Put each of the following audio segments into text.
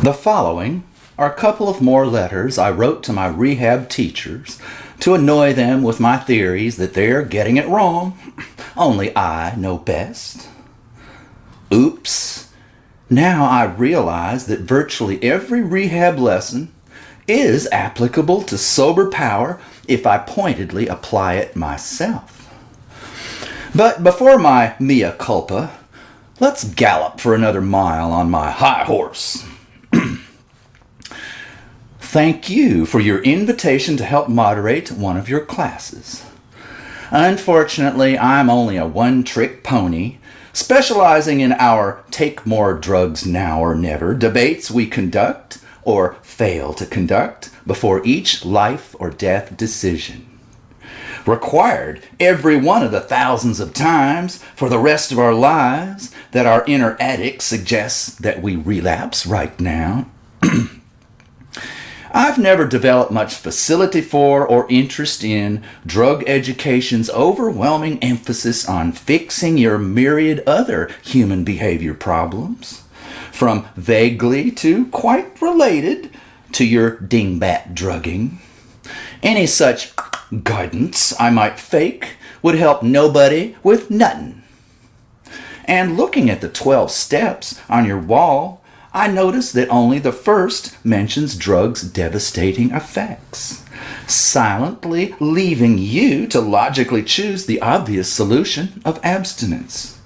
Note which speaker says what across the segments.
Speaker 1: The following are a couple of more letters I wrote to my rehab teachers to annoy them with my theories that they're getting it wrong. Only I know best. Oops. Now I realize that virtually every rehab lesson is applicable to sober power if I pointedly apply it myself. But before my mea culpa, let's gallop for another mile on my high horse. Thank you for your invitation to help moderate one of your classes. Unfortunately, I'm only a one-trick pony, specializing in our take more drugs now or never debates we conduct or fail to conduct before each life or death decision. Required every one of the thousands of times for the rest of our lives that our inner addict suggests that we relapse right now. I've never developed much facility for or interest in drug education's overwhelming emphasis on fixing your myriad other human behavior problems, from vaguely to quite related to your dingbat drugging. Any such guidance I might fake would help nobody with nothing. And looking at the 12 steps on your wall, I noticed that only the first mentions drugs' devastating effects, silently leaving you to logically choose the obvious solution of abstinence.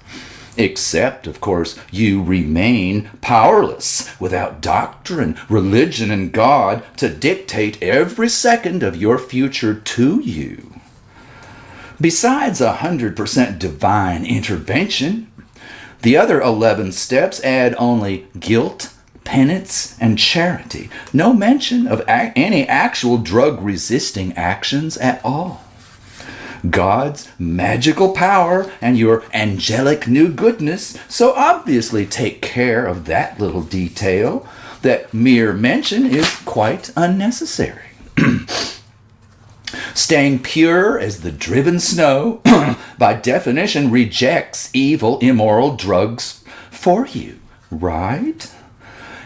Speaker 1: Except, of course, you remain powerless without doctrine, religion, and God to dictate every second of your future to you. Besides 100% divine intervention, the other 11 steps add only guilt, penance, and charity. No mention of any actual drug-resisting actions at all. God's magical power and your angelic new goodness so obviously take care of that little detail that mere mention is quite unnecessary. Staying pure as the driven snow, by definition, rejects evil, immoral drugs for you, right?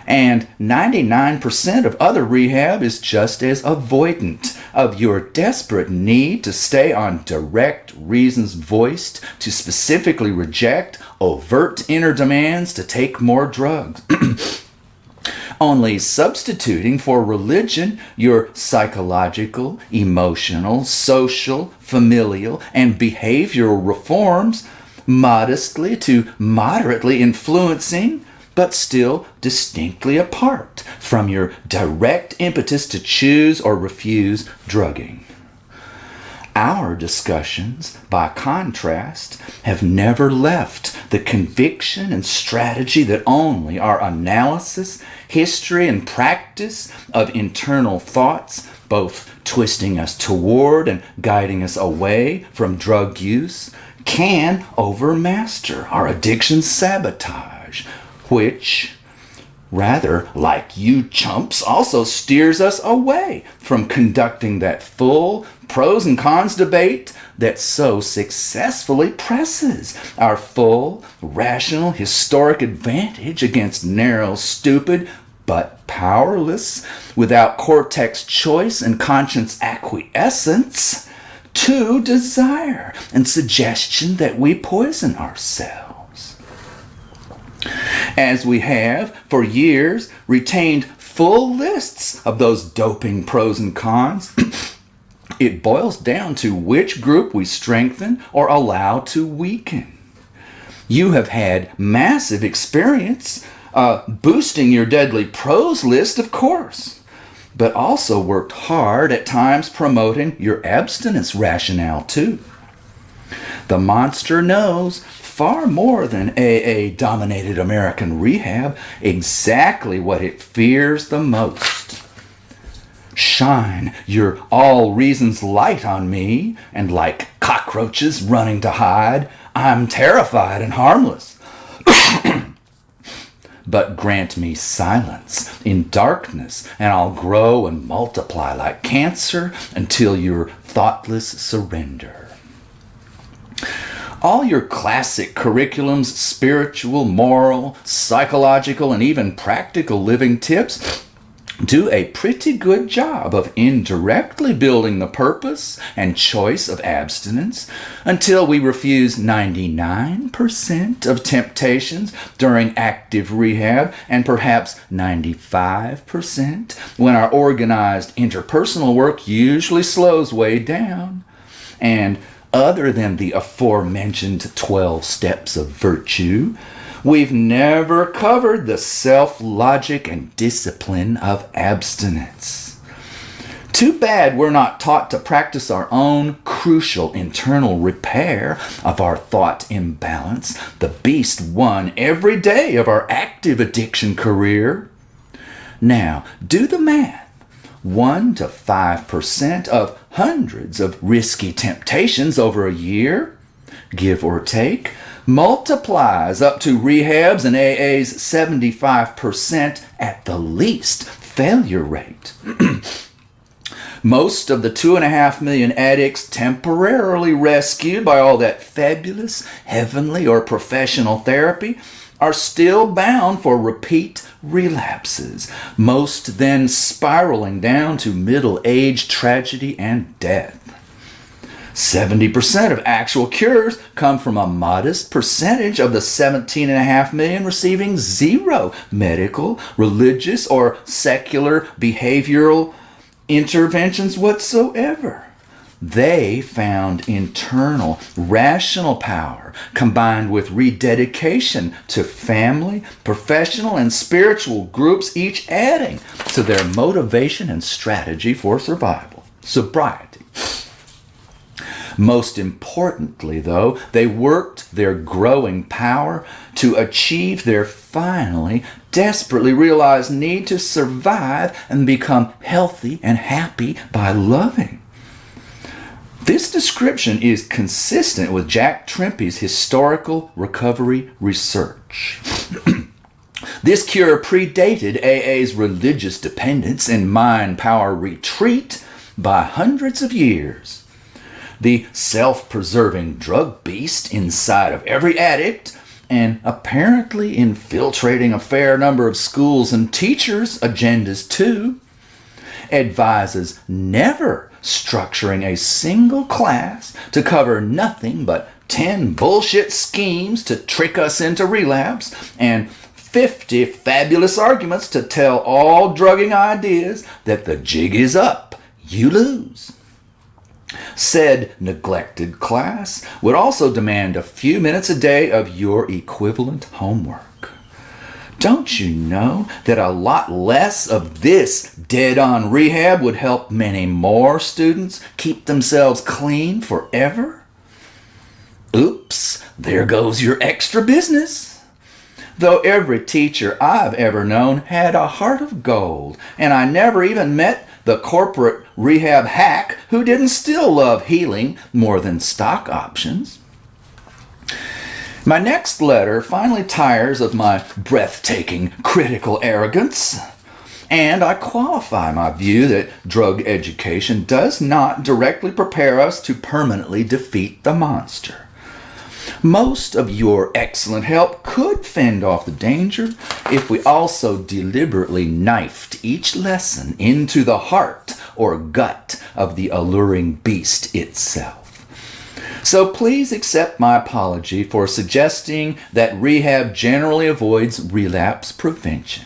Speaker 1: And 99% of other rehab is just as avoidant of your desperate need to stay on direct reasons voiced to specifically reject overt inner demands to take more drugs. Only substituting for religion your psychological, emotional, social, familial, and behavioral reforms, modestly to moderately influencing, but still distinctly apart from your direct impetus to choose or refuse drugging. Our discussions, by contrast, have never left the conviction and strategy that only our analysis, history, and practice of internal thoughts, both twisting us toward and guiding us away from drug use, can overmaster our addiction sabotage, which, rather like you chumps, also steers us away from conducting that full pros and cons debate that so successfully presses our full, rational, historic advantage against narrow, stupid, but powerless, without cortex choice and conscience acquiescence, to desire and suggestion that we poison ourselves. As we have, for years, retained full lists of those doping pros and cons, it boils down to which group we strengthen or allow to weaken. You have had massive experience boosting your deadly pros list, of course, but also worked hard at times promoting your abstinence rationale too. The monster knows far more than AA-dominated American rehab exactly what it fears the most. Shine your all reasons light on me, and like cockroaches running to hide, I'm terrified and harmless. But grant me silence in darkness, and I'll grow and multiply like cancer until your thoughtless surrender. All your classic curriculums, spiritual, moral, psychological, and even practical living tips do a pretty good job of indirectly building the purpose and choice of abstinence until we refuse 99% of temptations during active rehab and perhaps 95% when our organized interpersonal work usually slows way down. And other than the aforementioned 12 steps of virtue, we've never covered the self-logic and discipline of abstinence. Too bad we're not taught to practice our own crucial internal repair of our thought imbalance, the beast won every day of our active addiction career. Now, do the math. 1 to 5% of hundreds of risky temptations over a year, give or take, multiplies up to rehab's and AA's 75% at the least failure rate. Most of the 2.5 million addicts temporarily rescued by all that fabulous, heavenly, or professional therapy are still bound for repeat relapses, most then spiraling down to middle-age tragedy and death. 70% of actual cures come from a modest percentage of the 17.5 million receiving zero medical, religious, or secular behavioral interventions whatsoever. They found internal, rational power combined with rededication to family, professional, and spiritual groups, each adding to their motivation and strategy for sobriety. Most importantly, though, they worked their growing power to achieve their finally desperately realized need to survive and become healthy and happy by loving. This description is consistent with Jack Trimpey's historical recovery research. This cure predated AA's religious dependence and mind power retreat by hundreds of years. The self-preserving drug beast inside of every addict, and apparently infiltrating a fair number of schools and teachers' agendas too, advises never structuring a single class to cover nothing but 10 bullshit schemes to trick us into relapse and 50 fabulous arguments to tell all drugging ideas that the jig is up, you lose. Said neglected class would also demand a few minutes a day of your equivalent homework. Don't you know that a lot less of this dead-on rehab would help many more students keep themselves clean forever? Oops, there goes your extra business. Though every teacher I've ever known had a heart of gold, and I never even met the corporate rehab hack who didn't still love healing more than stock options. My next letter finally tires of my breathtaking critical arrogance, and I qualify my view that drug education does not directly prepare us to permanently defeat the monster. Most of your excellent help could fend off the danger if we also deliberately knifed each lesson into the heart or gut of the alluring beast itself. So please accept my apology for suggesting that rehab generally avoids relapse prevention.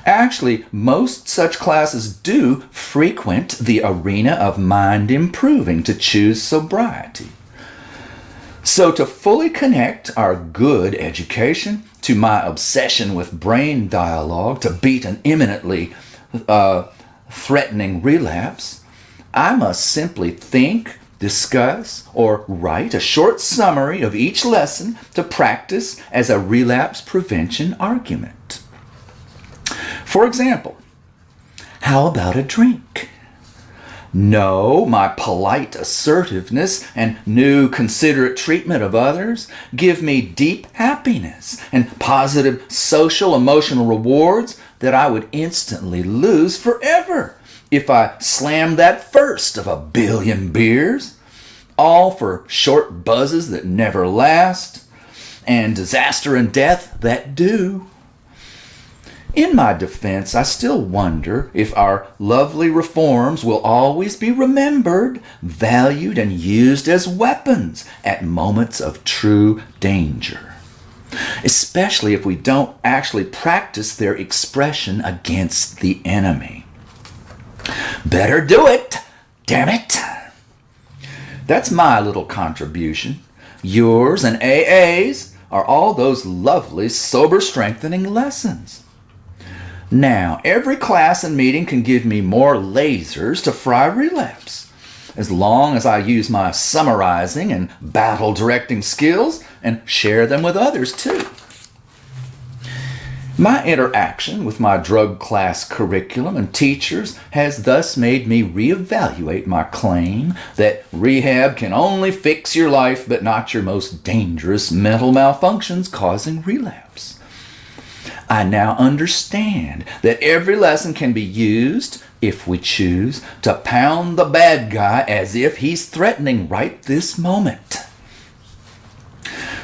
Speaker 1: Actually, most such classes do frequent the arena of mind improving to choose sobriety. So to fully connect our good education to my obsession with brain dialogue to beat an imminently threatening relapse, I must simply think, discuss, or write a short summary of each lesson to practice as a relapse prevention argument. For example, how about a drink? No, my polite assertiveness and new considerate treatment of others give me deep happiness and positive social emotional rewards that I would instantly lose forever if I slammed that first of a billion beers. all for short buzzes that never last, and disaster and death that do. In my defense, I still wonder if our lovely reforms will always be remembered, valued, and used as weapons at moments of true danger, especially if we don't actually practice their expression against the enemy. Better do it, damn it! That's my little contribution. Yours and AA's are all those lovely, sober-strengthening lessons. Now, every class and meeting can give me more lasers to fry relapse, as long as I use my summarizing and battle directing skills and share them with others too. My interaction with my drug class curriculum and teachers has thus made me reevaluate my claim that rehab can only fix your life but not your most dangerous mental malfunctions causing relapse. I now understand that every lesson can be used, if we choose, to pound the bad guy as if he's threatening right this moment.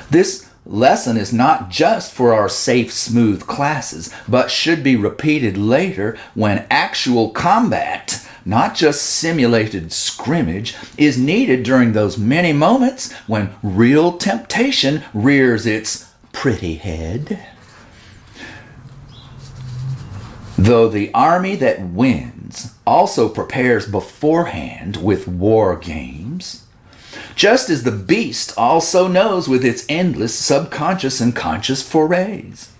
Speaker 1: This lesson is not just for our safe, smooth classes, but should be repeated later when actual combat, not just simulated scrimmage, is needed during those many moments when real temptation rears its pretty head. Though the army that wins also prepares beforehand with war games, just as the beast also knows with its endless subconscious and conscious forays,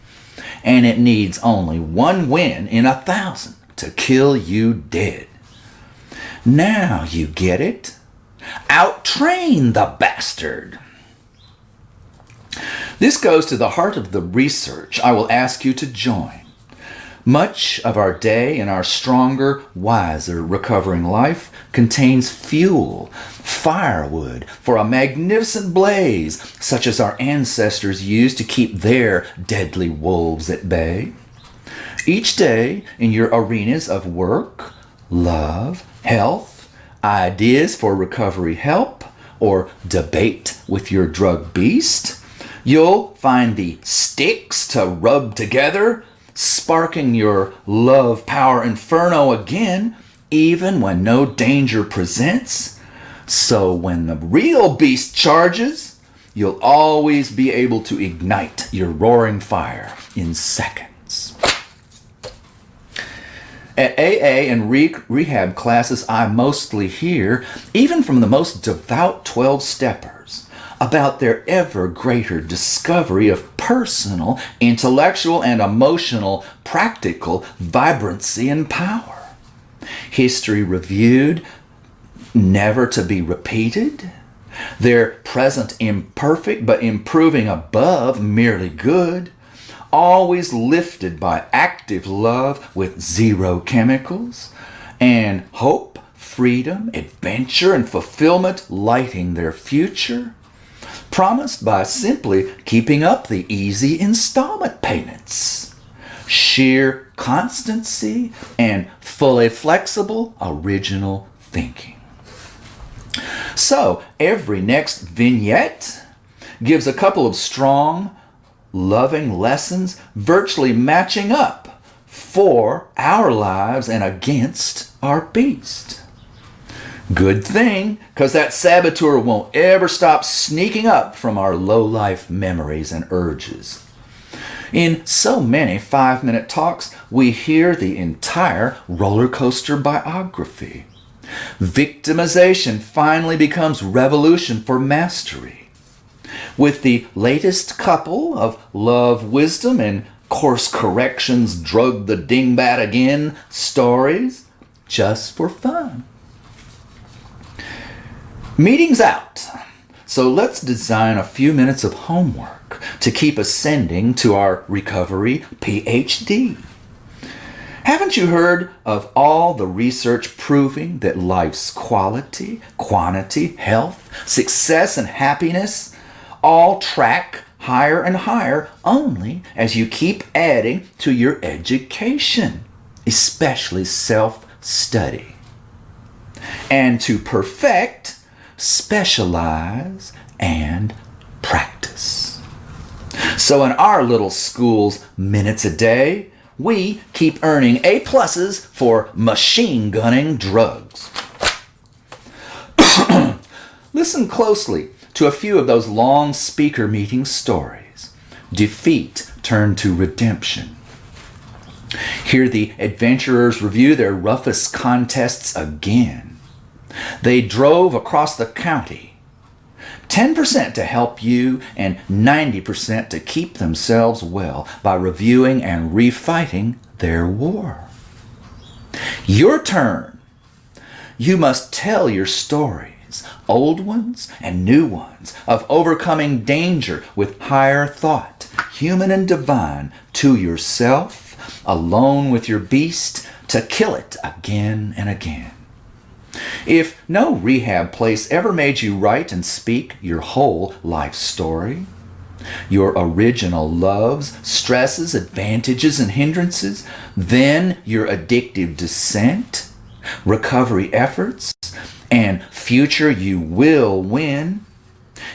Speaker 1: and it needs only one win in 1,000 to kill you dead. Now you get it? Out-train the bastard! This goes to the heart of the research I will ask you to join. Much of our day and our stronger, wiser, recovering life contains fuel, firewood for a magnificent blaze, such as our ancestors used to keep their deadly wolves at bay. Each day in your arenas of work, love, health, ideas for recovery help, or debate with your drug beast, you'll find the sticks to rub together, sparking your love power inferno again, even when no danger presents. So when the real beast charges, you'll always be able to ignite your roaring fire in seconds. At AA and rehab classes, I mostly hear, even from the most devout 12-steppers, about their ever greater discovery of personal, intellectual, and emotional, practical vibrancy and power. History reviewed, never to be repeated. Their present imperfect but improving above merely good. Always lifted by active love with zero chemicals. And hope, freedom, adventure, and fulfillment lighting their future. Promised by simply keeping up the easy installment payments. Sheer constancy and fully flexible original thinking. So every next vignette gives a couple of strong, loving lessons virtually matching up for our lives and against our beast. Good thing, because that saboteur won't ever stop sneaking up from our low-life memories and urges. In so many 5-minute talks, we hear the entire roller coaster biography. Victimization finally becomes revolution for mastery. With the latest couple of love, wisdom, and course corrections, drug the dingbat again stories, just for fun. Meeting's out, so let's design a few minutes of homework to keep ascending to our recovery PhD. Haven't you heard of all the research proving that life's quality, quantity, health, success, and happiness all track higher and higher only as you keep adding to your education, especially self-study? And to perfect, specialize and practice. So in our little school's minutes a day, we keep earning A+ for machine gunning drugs. Listen closely to a few of those long speaker meeting stories. Defeat turned to redemption. Hear the adventurers review their roughest contests again. They drove across the county. 10% to help you and 90% to keep themselves well by reviewing and refighting their war. Your turn. You must tell your stories, old ones and new ones, of overcoming danger with higher thought, human and divine, to yourself, alone with your beast, to kill it again and again. If no rehab place ever made you write and speak your whole life story, your original loves, stresses, advantages, and hindrances, then your addictive descent, recovery efforts, and future you will win,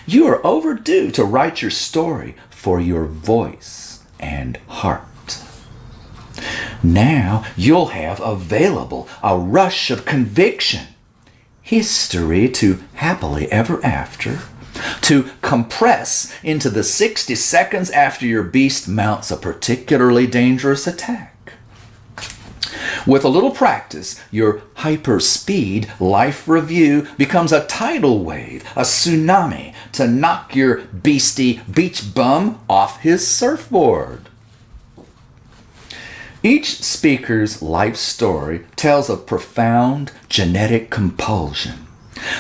Speaker 1: you are overdue to write your story for your voice and heart. Now you'll have available a rush of conviction, history to happily ever after, to compress into the 60 seconds after your beast mounts a particularly dangerous attack. With a little practice, your hyper-speed life review becomes a tidal wave, a tsunami, to knock your beastie beach bum off his surfboard. Each speaker's life story tells of profound genetic compulsion,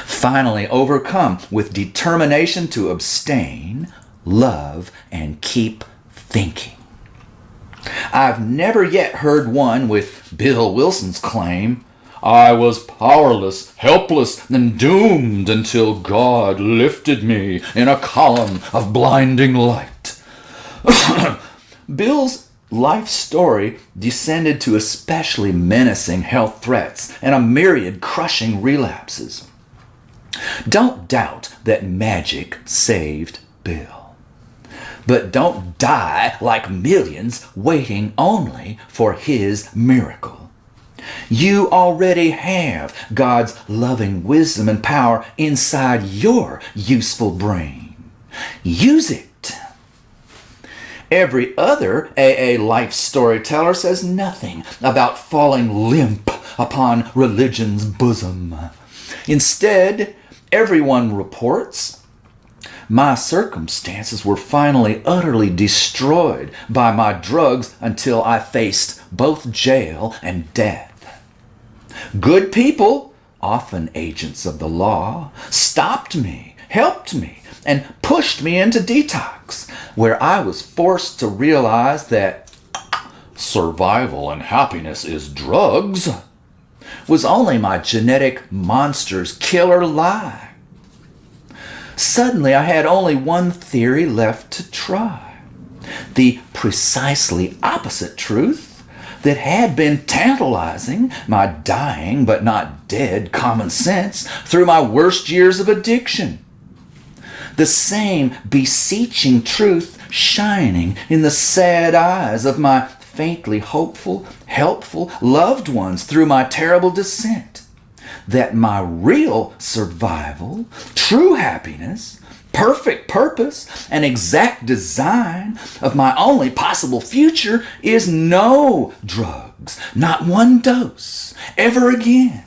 Speaker 1: finally overcome with determination to abstain, love, and keep thinking. I've never yet heard one with Bill Wilson's claim, "I was powerless, helpless, and doomed until God lifted me in a column of blinding light." Bill's life story descended to especially menacing health threats and a myriad crushing relapses. Don't doubt that magic saved Bill. But don't die like millions waiting only for his miracle. You already have God's loving wisdom and power inside your useful brain. Use it. Every other AA life storyteller says nothing about falling limp upon religion's bosom. Instead, everyone reports, "My circumstances were finally utterly destroyed by my drugs until I faced both jail and death. Good people, often agents of the law, stopped me, helped me, and pushed me into detox, where I was forced to realize that survival and happiness is drugs was only my genetic monster's killer lie. Suddenly I had only one theory left to try, the precisely opposite truth that had been tantalizing my dying but not dead common sense through my worst years of addiction. The same beseeching truth shining in the sad eyes of my faintly hopeful, helpful loved ones through my terrible descent, that my real survival, true happiness, perfect purpose, and exact design of my only possible future is no drugs, not one dose, ever again.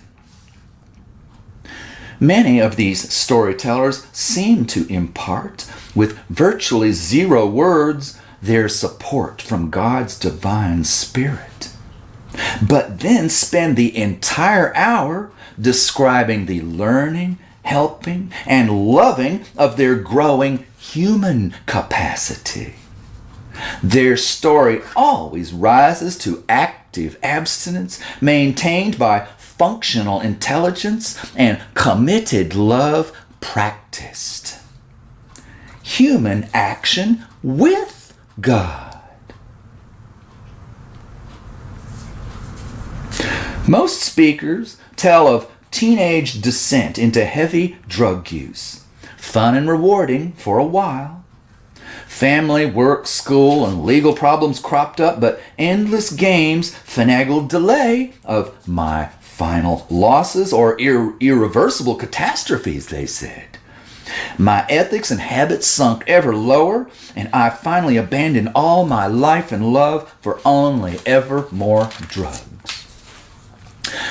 Speaker 1: Many of these storytellers seem to impart, with virtually zero words, their support from God's divine Spirit, but then spend the entire hour describing the learning, helping, and loving of their growing human capacity. Their story always rises to active abstinence maintained by functional intelligence and committed love practiced. Human action with God. Most speakers tell of teenage descent into heavy drug use. Fun and rewarding for a while. Family, work, school, and legal problems cropped up, but endless games finagled delay of my final losses or irreversible catastrophes, they said. My ethics and habits sunk ever lower, and I finally abandoned all my life and love for only ever more drugs.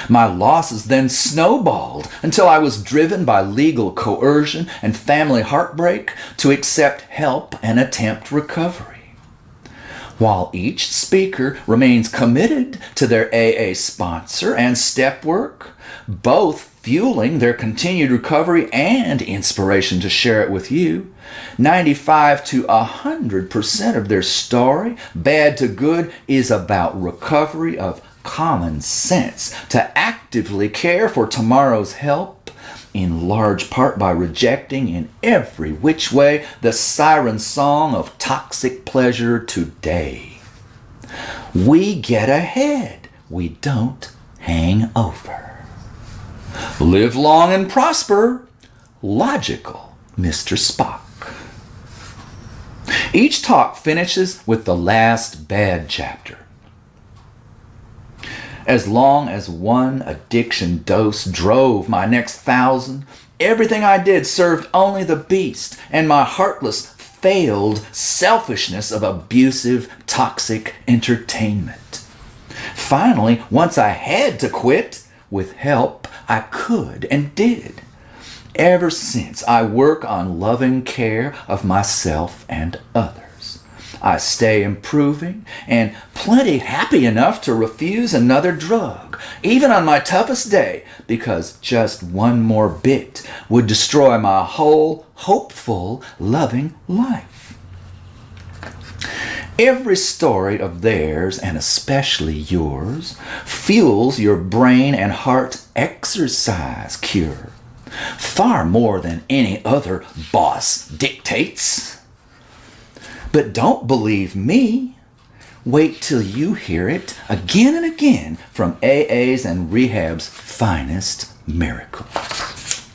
Speaker 1: My losses then snowballed until I was driven by legal coercion and family heartbreak to accept help and attempt recovery. While each speaker remains committed to their AA sponsor and step work, both fueling their continued recovery and inspiration to share it with you, 95 to 100% of their story, bad to good, is about recovery of common sense to actively care for tomorrow's help, in large part by rejecting in every which way the siren song of toxic pleasure today. We get ahead. We don't hang over. Live long and prosper. Logical, Mr. Spock. Each talk finishes with the last bad chapter. As long as one addiction dose drove my next 1,000, everything I did served only the beast and my heartless, failed selfishness of abusive, toxic entertainment. Finally, once I had to quit, with help, I could and did. Ever since, I work on loving care of myself and others. I stay improving and plenty happy enough to refuse another drug, even on my toughest day, because just one more bit would destroy my whole, hopeful, loving life. Every story of theirs, and especially yours, fuels your brain and heart exercise cure, far more than any other boss dictates. But don't believe me. Wait till you hear it again and again from AA's and rehab's finest miracles.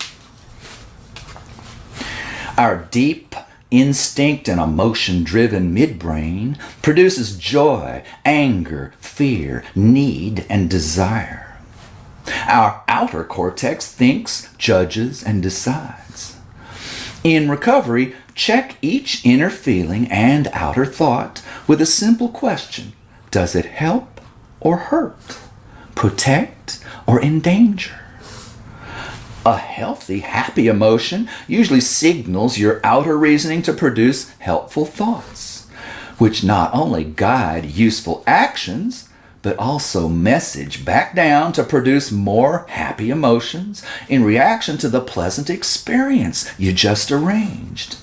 Speaker 1: Our deep, instinct and emotion-driven midbrain produces joy, anger, fear, need, and desire. Our outer cortex thinks, judges, and decides. In recovery, check each inner feeling and outer thought with a simple question. Does it help or hurt? Protect or endanger? A healthy, happy emotion usually signals your outer reasoning to produce helpful thoughts, which not only guide useful actions, but also message back down to produce more happy emotions in reaction to the pleasant experience you just arranged.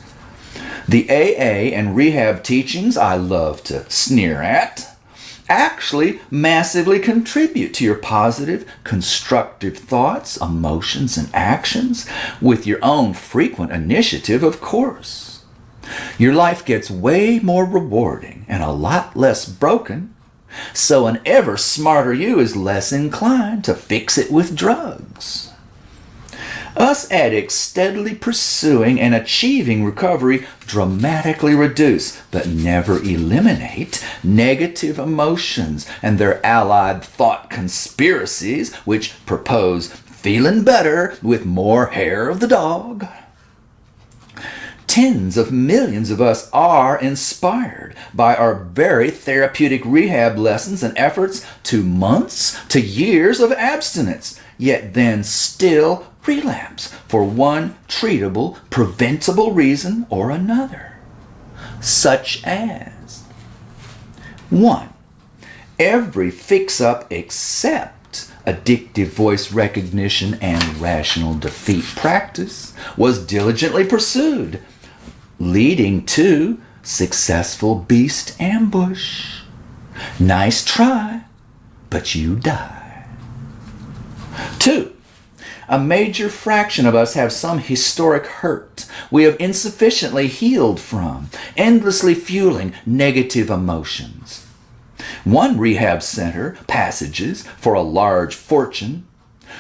Speaker 1: The AA and rehab teachings I love to sneer at actually massively contribute to your positive, constructive thoughts, emotions, and actions with your own frequent initiative, of course. Your life gets way more rewarding and a lot less broken, so an ever smarter you is less inclined to fix it with drugs. Us addicts steadily pursuing and achieving recovery dramatically reduce, but never eliminate, negative emotions and their allied thought conspiracies, which propose feeling better with more hair of the dog. Tens of millions of us are inspired by our very therapeutic rehab lessons and efforts to months to years of abstinence, yet then still relapse for one treatable, preventable reason or another, such as 1. Every fix-up except addictive voice recognition and rational defeat practice was diligently pursued, leading to successful beast ambush. Nice try, but you die. 2. A major fraction of us have some historic hurt we have insufficiently healed from, endlessly fueling negative emotions. One rehab center, Passages, for a large fortune,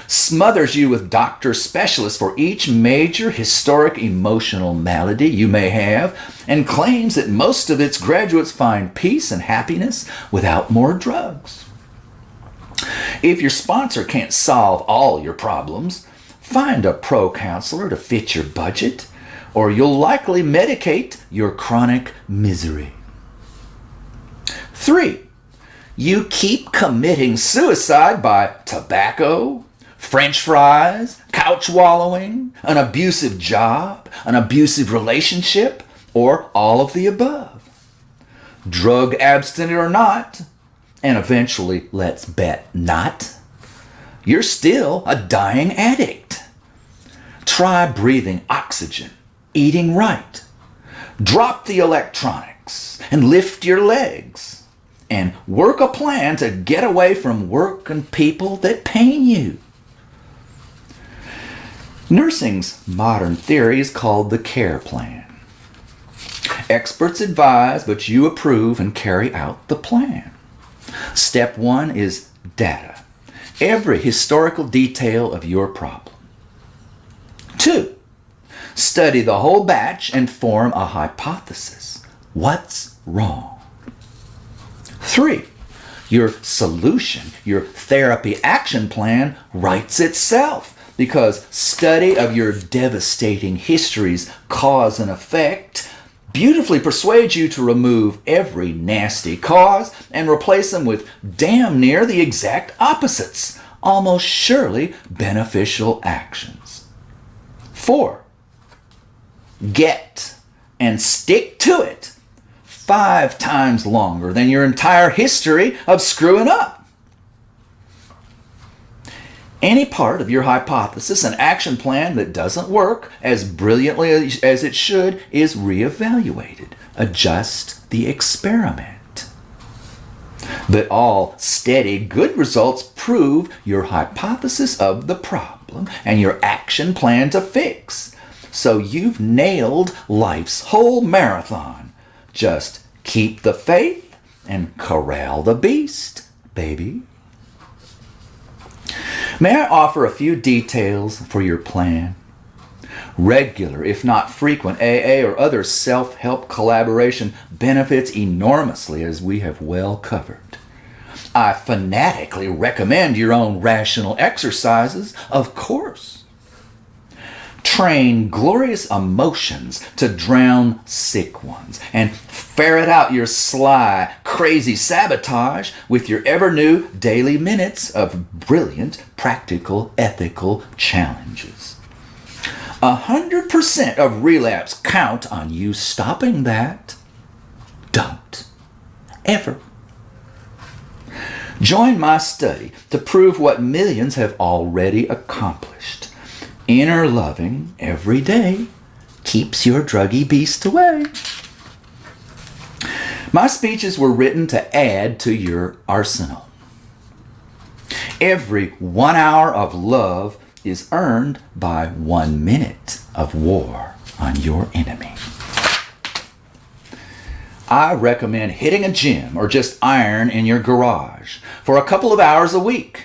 Speaker 1: smothers you with doctor specialists for each major historic emotional malady you may have, and claims that most of its graduates find peace and happiness without more drugs. If your sponsor can't solve all your problems, find a pro counselor to fit your budget, or you'll likely medicate your chronic misery. 3. You keep committing suicide by tobacco, French fries, couch wallowing, an abusive job, an abusive relationship, or all of the above. Drug abstinent or not, and eventually, let's bet not, you're still a dying addict. Try breathing oxygen, eating right. Drop the electronics and lift your legs. And work a plan to get away from work and people that pain you. Nursing's modern theory is called the care plan. Experts advise, but you approve and carry out the plan. Step 1 is data. Every historical detail of your problem. 2. Study the whole batch and form a hypothesis. What's wrong? 3. Your solution, your therapy action plan writes itself, because study of your devastating history's cause and effect beautifully persuades you to remove every nasty cause and replace them with damn near the exact opposites, almost surely beneficial actions. 4. Get and stick to it 5 times longer than your entire history of screwing up. Any part of your hypothesis and action plan that doesn't work as brilliantly as it should is reevaluated. Adjust the experiment. But all steady, good results prove your hypothesis of the problem and your action plan to fix. So you've nailed life's whole marathon. Just keep the faith and corral the beast, baby. May I offer a few details for your plan? Regular, if not frequent, AA or other self-help collaboration benefits enormously, as we have well covered. I fanatically recommend your own rational exercises, of course. Train glorious emotions to drown sick ones, and ferret out your sly, crazy sabotage with your ever-new daily minutes of brilliant, practical, ethical challenges. 100% of relapse count on you stopping that. Don't. Ever. Join my study to prove what millions have already accomplished. Inner loving every day keeps your druggy beast away. My speeches were written to add to your arsenal. Every 1 hour of love is earned by 1 minute of war on your enemy. I recommend hitting a gym or just iron in your garage for a couple of hours a week.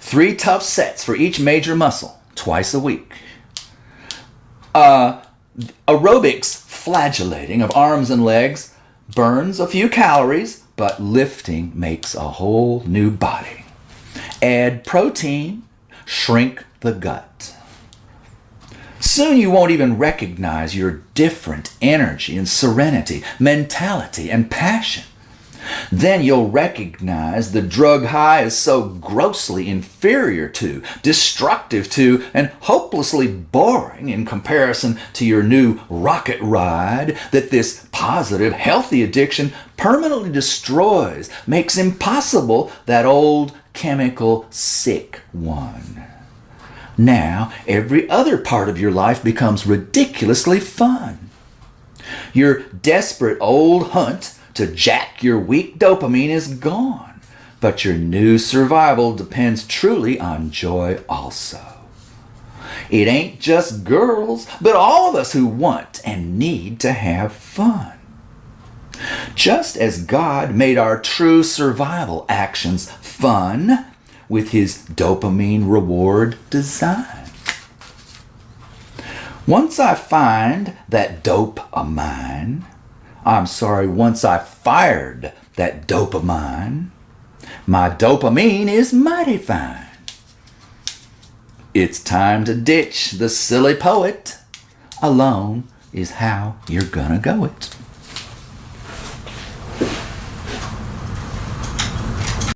Speaker 1: 3 tough sets for each major muscle. Twice a week. Aerobics flagellating of arms and legs burns a few calories, but lifting makes a whole new body. Add protein, shrink the gut. Soon you won't even recognize your different energy and serenity, mentality and passion. Then you'll recognize the drug high is so grossly inferior to, destructive to, and hopelessly boring in comparison to your new rocket ride that this positive, healthy addiction permanently destroys, makes impossible that old chemical sick one. Now, every other part of your life becomes ridiculously fun. Your desperate old hunt to jack your weak dopamine is gone, but your new survival depends truly on joy also. It ain't just girls, but all of us who want and need to have fun. Just as God made our true survival actions fun, with his dopamine reward design. Once I find that dopamine, once I fired that dopamine, my dopamine is mighty fine. It's time to ditch the silly poet. Alone is how you're gonna go it.